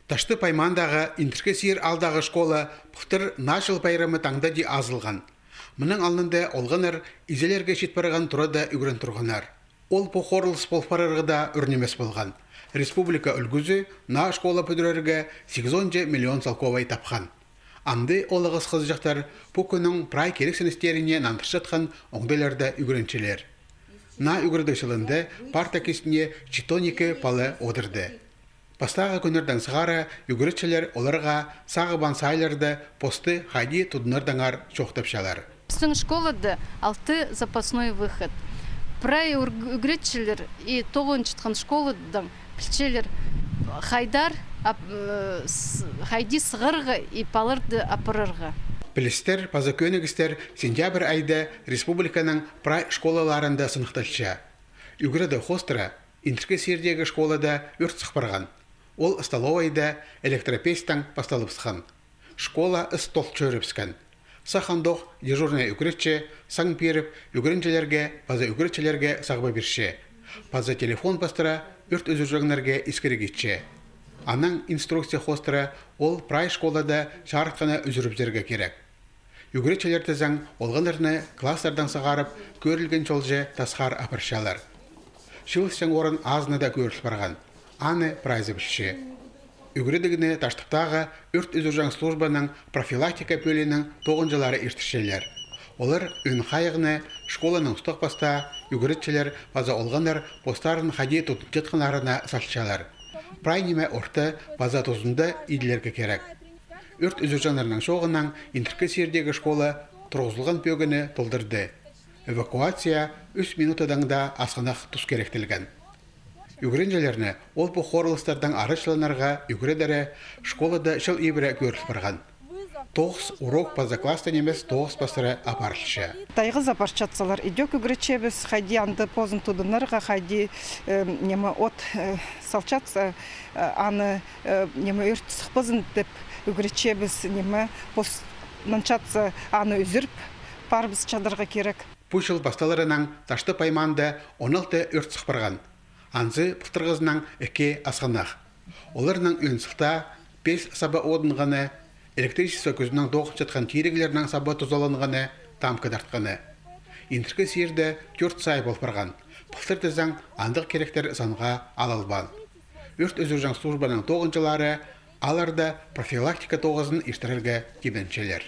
Ташты паймандағы интерке сир алдағы школа бұқтыр нашыл байрамы таңда де азылған. Мұның алнында олғаныр изелерге шетпарыған тұрада үгірін тұрғанар. Ол похорлыс болфарырғыда үрнемес болған. Республика үлгізі на школа пөдірерге 8 миллион салковай тапқан. Анды олығыз қызжақтар бұл күнің прай керексіністеріне нандыршатқан оңдайларда үгірінчелер. На үгірді шылынды парта кесіне читоникі палы одырды. Пастағы күнердің сығары үгірітшілер оларға сағыбан сайларды посты хайди тудынырдаңар жоқтапшалар. Біздің школада 6 запасной выход. Прай үгірітшілер и тоғын чытқан школадың пілчелер хайдар, хайди сығырғы и палырды апырырғы. Білістер, пазакөнігістер сентябрь айды республиканың прай школаларында сынықталшы. Үгірді хостыра интерке сердегі школада өрт сықпарған. Ол столовайда электропестан басталыпсқан. Школа стол чөріпскен. Сахандоқ дежурная үгіретші саң періп үгірінчелерге, паза үгіретшелерге сағба бірші. Паза телефон бастыра өрт өзіржігінерге искірігетші. Аның инструкция хостыра ол прай школада шарыққаны үзіріпзерге керек. Үгіретшелерді заң олғанырны класстардан сағарып көрілген жолжы тасқар апыршалар. Шылыстың орын азны да көріліп барған. Аны прайзы білші. Үгірідігіні таштықтағы өрт үзіржан службаның профилактика бөлінің 9-жылары ертішелер. Олар үн қайығыны школаның ұстық баста үгірітшілер база олғандар постарын хади тұтынтетқынарына салтшалар. Прай неме орты база тұзында иделерге керек. Өрт үзіржанларының шоғынан интерке сердегі школа тұрғызылған бөгіні толдырды. Эвакуация 3 минутадан да асқанақ тұс керектілген. Үгірінжелеріне ол бұл қорылыстардан арышланарға үгіредері школада шыл ебірі көріліп барған. 9 урок база класстан емес 9 бастыры апарылшы. Тайғы запарчатсалар идек үгіречебіз, хайди анды позын тудынырға, хайди немі от салчатса, аны немі өрт сықпызын деп үгіречебіз, немі пост манчатса аны үзіріп, парбыз чадырға керек. Бұл жыл басталарынан ташты пайманды 16 өрт сықпарған. Анзы пұқтырғызынан 2 асқанақ. Оларының үнсіқта 5 саба одынғаны, электричество көзінің доғып жатқан тирегілерінің саба тұзаланғаны, там кыдартқаны. Интерке серді 4 сай болып барған. Пұқтырды заң андық керектер санға алалбан. Өрт өзіржан службаның 9-жылары аларда профилактика 9-ын ештірілге кебенчелер.